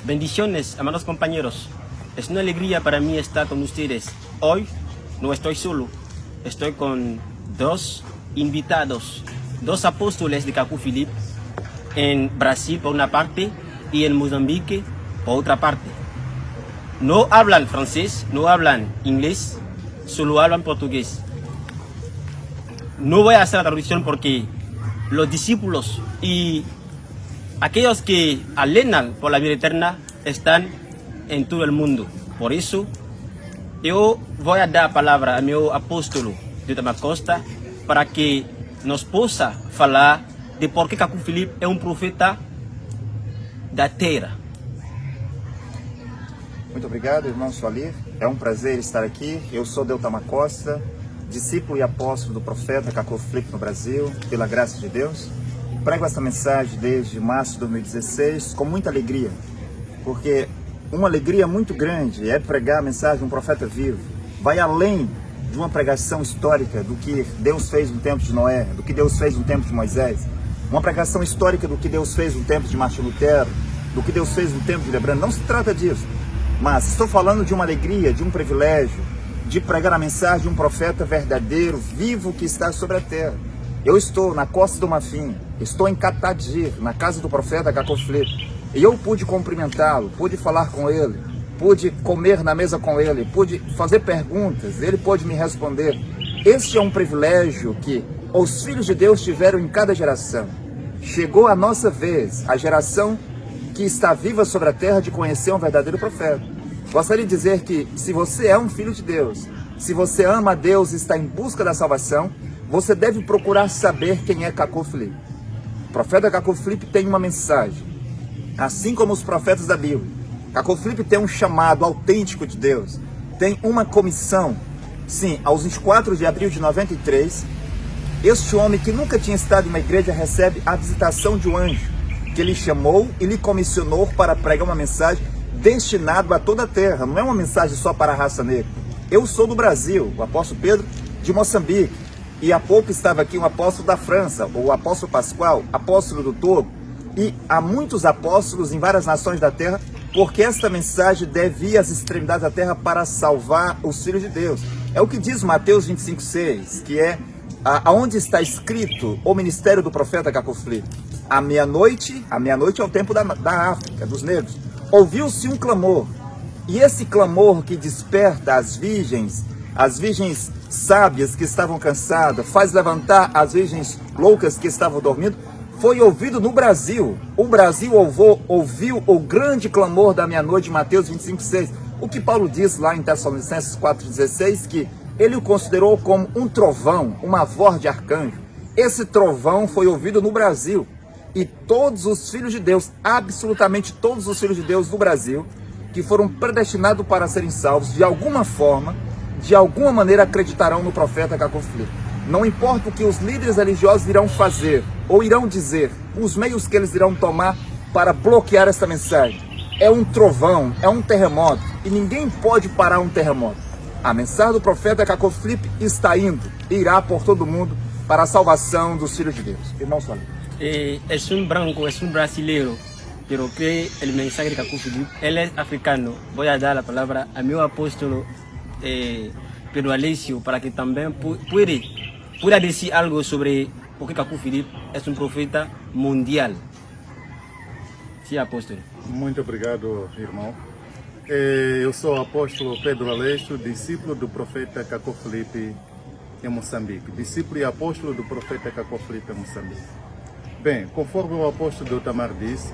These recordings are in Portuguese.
Bendiciones, amados compañeros. Es una alegría para mí estar con ustedes. Hoy no estoy solo, estoy con dos invitados, dos apóstoles de Caco Filipe, en Brasil por una parte y en Mozambique por otra parte. No hablan francés, no hablan inglés, solo hablan portugués. No voy a hacer la traducción porque los discípulos y aquellos que alenan por la vida eterna están en todo el mundo. Por eso, yo voy a dar palabra a mi apóstolo de Tamacosta para que nos possa falar de por que Caco Filipe é profeta da terra. Muito obrigado, irmão Soalir. É um prazer estar aqui. Eu sou Deltama Costa, discípulo e apóstolo do profeta Caco Filipe no Brasil, pela graça de Deus. Prego essa mensagem desde março de 2016 com muita alegria, porque uma alegria muito grande é pregar a mensagem de um profeta vivo. Vai além de uma pregação histórica do que Deus fez no tempo de Noé, do que Deus fez no tempo de Moisés. Uma pregação histórica do que Deus fez no tempo de Martinho Lutero, do que Deus fez no tempo de Lebrano. Não se trata disso. Mas estou falando de uma alegria, de um privilégio, de pregar a mensagem de um profeta verdadeiro, vivo, que está sobre a terra. Eu estou na Costa do Marfim, estou em Catadir, na casa do profeta Caco Filipe, e eu pude cumprimentá-lo, pude falar com ele, pude comer na mesa com ele, pude fazer perguntas, ele pôde me responder. Este é um privilégio que os filhos de Deus tiveram em cada geração. Chegou a nossa vez, a geração que está viva sobre a terra, de conhecer um verdadeiro profeta. Gostaria de dizer que se você é um filho de Deus, se você ama a Deus e está em busca da salvação, você deve procurar saber quem é Caco Filipe. O profeta Caco Filipe tem uma mensagem, assim como os profetas da Bíblia. Caco Filipe tem um chamado autêntico de Deus, tem uma comissão. Sim, aos 24 de abril de 93, este homem que nunca tinha estado em uma igreja recebe a visitação de um anjo, que lhe chamou e lhe comissionou para pregar uma mensagem destinada a toda a terra. Não é uma mensagem só para a raça negra. Eu sou do Brasil, o apóstolo Pedro de Moçambique, e há pouco estava aqui um apóstolo da França, o apóstolo Pascoal, apóstolo do Togo, e há muitos apóstolos em várias nações da terra, porque esta mensagem deve ir às extremidades da terra para salvar os filhos de Deus. É o que diz Mateus 25:6, que é aonde está escrito o ministério do profeta Caco Filipe. À meia-noite é o tempo da África, dos negros, ouviu-se um clamor, e esse clamor que desperta as virgens sábias que estavam cansadas, faz levantar as virgens loucas que estavam dormindo, foi ouvido no Brasil. O Brasil ouviu o grande clamor da meia-noite, Mateus 25:6. O que Paulo diz lá em Tessalonicenses 4:16, que ele o considerou como um trovão, uma voz de arcanjo. Esse trovão foi ouvido no Brasil. E todos os filhos de Deus, absolutamente todos os filhos de Deus do Brasil, que foram predestinados para serem salvos, de alguma forma, de alguma maneira acreditarão no profeta Caco Filipe. Não importa o que os líderes religiosos irão fazer ou irão dizer, os meios que eles irão tomar para bloquear esta mensagem. É um trovão, é um terremoto, e ninguém pode parar um terremoto. A mensagem do profeta Caco Filipe está indo, irá por todo mundo para a salvação dos filhos de Deus. Irmão Soalir. Es un branco, es un brasilero, pero que el mensaje de Caco Filipe, él es africano. Voy a dar la palabra a mi apóstolo Pedro Alessio para que también pueda decir algo sobre por qué Caco Filipe es un profeta mundial. Sí, apóstolo. Muito obrigado, irmão. Eu sou o apóstolo Pedro Alessio, discípulo do profeta Caco Filipe em Moçambique. Discípulo e apóstolo do profeta Caco Filipe em Moçambique. Bem, conforme o apóstolo Deltamar disse,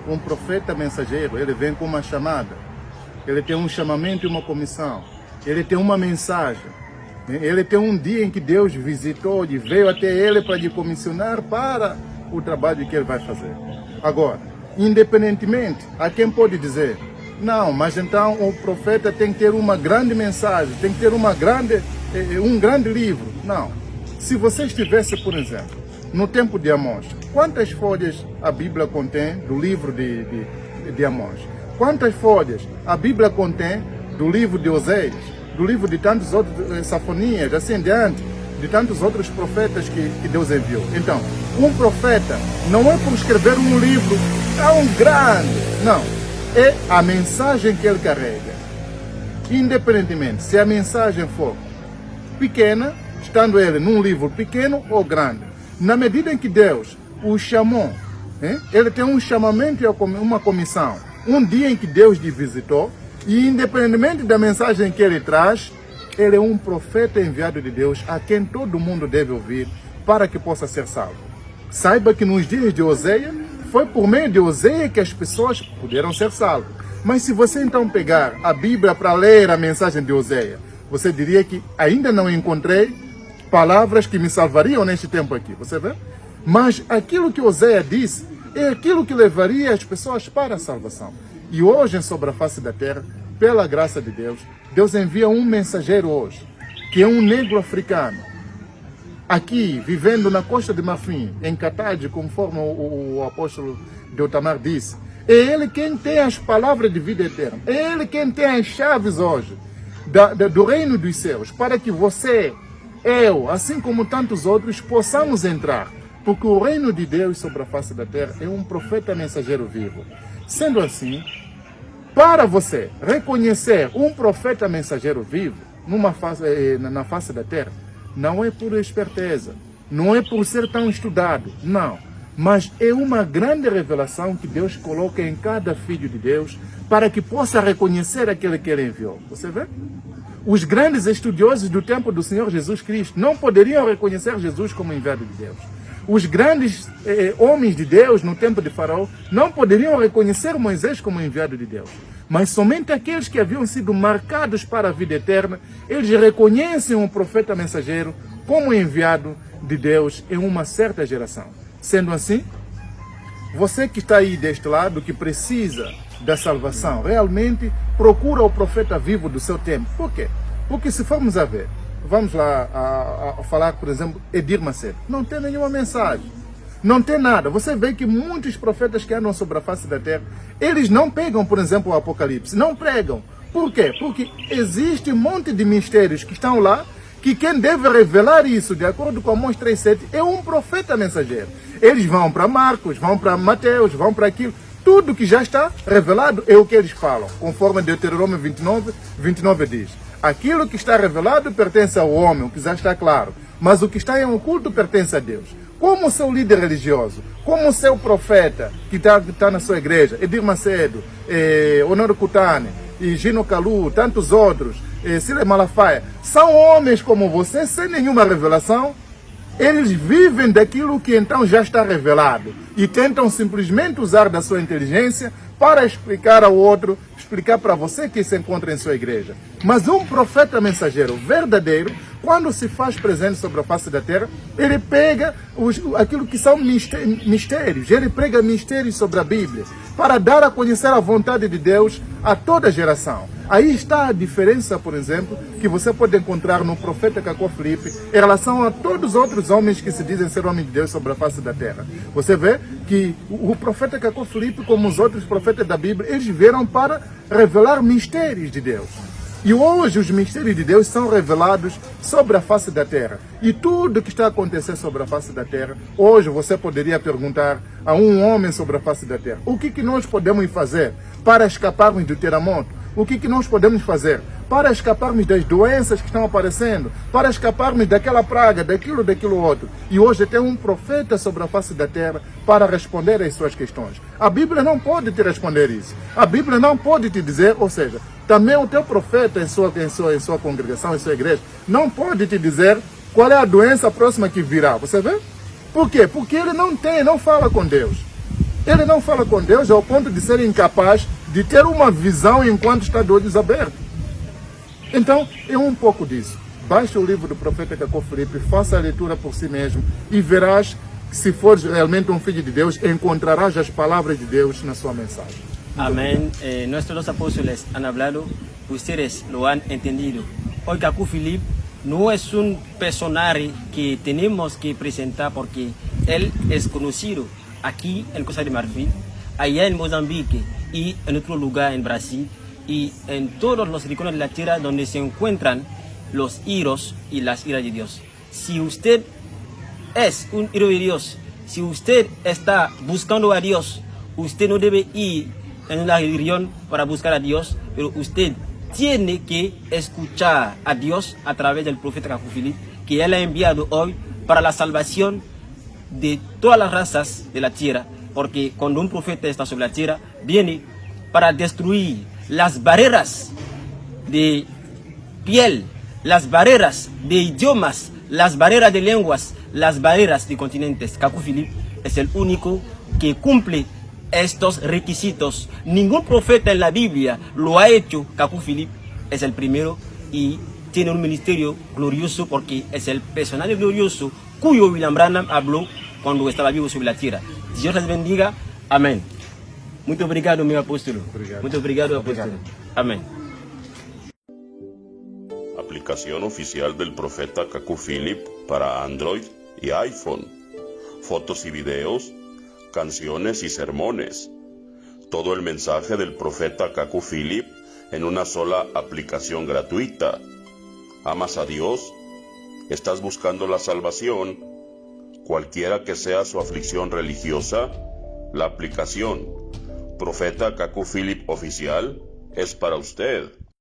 um profeta mensageiro, ele vem com uma chamada, ele tem um chamamento e uma comissão, ele tem uma mensagem, ele tem um dia em que Deus visitou e veio até ele para lhe comissionar para o trabalho que ele vai fazer. Agora, independentemente, há quem pode dizer, não, mas então o profeta tem que ter uma grande mensagem, tem que ter um grande livro. Não. Se você estivesse, por exemplo, no tempo de Amós, quantas folhas a Bíblia contém do livro de Amós? Quantas folhas a Bíblia contém do livro de Oséias, do livro de tantos outros, Safonias, assim diante, de tantos outros profetas que Deus enviou? Então, um profeta não é por escrever um livro tão grande, não. é a mensagem que ele carrega. Independentemente se a mensagem for pequena, estando ele num livro pequeno ou grande. Na medida em que Deus o chamou, ele tem um chamamento e uma comissão. Um dia em que Deus lhe visitou, e independentemente da mensagem que ele traz, ele é um profeta enviado de Deus a quem todo mundo deve ouvir para que possa ser salvo. Saiba que nos dias de Oséia, foi por meio de Oséia que as pessoas puderam ser salvas. Mas se você então pegar a Bíblia para ler a mensagem de Oséia, você diria que ainda não encontrei palavras que me salvariam neste tempo aqui. Você vê? Mas aquilo que Oséia disse é aquilo que levaria as pessoas para a salvação. E hoje, sobre a face da terra, pela graça de Deus, Deus envia um mensageiro hoje, que é um negro africano, aqui, vivendo na Costa de Marfim, em Catade, conforme o apóstolo Deutamar disse. É ele quem tem as palavras de vida eterna. É ele quem tem as chaves hoje do reino dos céus, para que você, eu, assim como tantos outros, possamos entrar. Porque o reino de Deus sobre a face da terra é um profeta mensageiro vivo. Sendo assim, para você reconhecer um profeta mensageiro vivo na face da terra, não é por esperteza, não é por ser tão estudado, não. Mas é uma grande revelação que Deus coloca em cada filho de Deus para que possa reconhecer aquele que ele enviou. Você vê? Os grandes estudiosos do tempo do Senhor Jesus Cristo não poderiam reconhecer Jesus como enviado de Deus. Os grandes homens de Deus no tempo de Faraó não poderiam reconhecer Moisés como enviado de Deus. Mas somente aqueles que haviam sido marcados para a vida eterna, eles reconhecem um profeta mensageiro como enviado de Deus em uma certa geração. Sendo assim, você que está aí deste lado, que precisa da salvação, realmente procura o profeta vivo do seu tempo. Por quê? Porque se formos a ver, vamos lá a falar, por exemplo, Edir Macedo. Não tem nenhuma mensagem. Não tem nada. Você vê que muitos profetas que andam sobre a face da terra, eles não pegam, por exemplo, o Apocalipse. Não pregam. Por quê? Porque existe um monte de mistérios que estão lá, que quem deve revelar isso, de acordo com Amós 3,7, é um profeta mensageiro. Eles vão para Marcos, vão para Mateus, vão para aquilo. Tudo que já está revelado é o que eles falam. Conforme Deuteronômio 29 diz. Aquilo que está revelado pertence ao homem, o que já está claro. Mas o que está em oculto pertence a Deus. Como seu líder religioso, como seu profeta que está na sua igreja, Edir Macedo, Honório Kutane, e Gino Kalu, tantos outros, Cília Malafaia, são homens como você, sem nenhuma revelação. Eles vivem daquilo que então já está revelado e tentam simplesmente usar da sua inteligência para explicar ao outro, explicar para você que se encontra em sua igreja. Mas um profeta mensageiro verdadeiro, quando se faz presente sobre a face da terra, ele pega aquilo que são mistérios, ele prega mistérios sobre a Bíblia, para dar a conhecer a vontade de Deus a toda geração. Aí está a diferença, por exemplo, que você pode encontrar no profeta Cacó Filipe em relação a todos os outros homens que se dizem ser homens de Deus sobre a face da terra. Você vê que o profeta Cacó Filipe, como os outros profetas da Bíblia, eles vieram para revelar mistérios de Deus. E hoje os mistérios de Deus são revelados sobre a face da terra. E tudo que está acontecendo sobre a face da terra, hoje você poderia perguntar a um homem sobre a face da terra: o que nós podemos fazer para escaparmos do terremoto? O que nós podemos fazer para escaparmos das doenças que estão aparecendo? Para escaparmos daquela praga, daquilo outro? E hoje tem um profeta sobre a face da terra para responder às suas questões. A Bíblia não pode te responder isso. A Bíblia não pode te dizer, ou seja, também o teu profeta em sua congregação, em sua igreja, não pode te dizer qual é a doença próxima que virá. Você vê? Por quê? Porque ele não fala com Deus. Ele não fala com Deus ao ponto de ser incapaz de ter uma visão enquanto está de olhos abertos. Então, é um pouco disso. Baixe o livro do profeta Cacó Filipe, faça a leitura por si mesmo e verás que, se fores realmente um filho de Deus, encontrarás as palavras de Deus na sua mensagem. Amén. Nuestros apóstoles han hablado, ustedes lo han entendido. Hoy Cacó Filipe no es un personaje que tenemos que presentar porque él es conocido aquí en Costa de Marfil, allá en Mozambique y en otro lugar en Brasil y en todos los rincones de la tierra donde se encuentran los ídolos y las iras de Dios. Si usted es un ídolo de Dios, si usted está buscando a Dios, usted no debe ir en una religión para buscar a Dios, pero usted tiene que escuchar a Dios a través del profeta Kakou Philippe, que Él ha enviado hoy para la salvación de todas las razas de la tierra, porque cuando un profeta está sobre la tierra, viene para destruir las barreras de piel, las barreras de idiomas, las barreras de lenguas, las barreras de continentes. Kakou Philippe es el único que cumple estos requisitos. Ningún profeta en la Biblia lo ha hecho. Kakou Philippe es el primero y tiene un ministerio glorioso porque es el personaje glorioso cuyo William Branham habló cuando estaba vivo sobre la tierra. Dios les bendiga. Amén. Muito obrigado, meu apóstolo. Muito obrigado, apóstolo. Amén. Aplicación oficial del profeta Kakou Philippe para Android y iPhone. Fotos y videos, canciones y sermones. Todo el mensaje del profeta Kakou Philippe en una sola aplicación gratuita. ¿Amas a Dios? ¿Estás buscando la salvación? Cualquiera que sea su aflicción religiosa, la aplicación Profeta Kakou Philippe Oficial es para usted.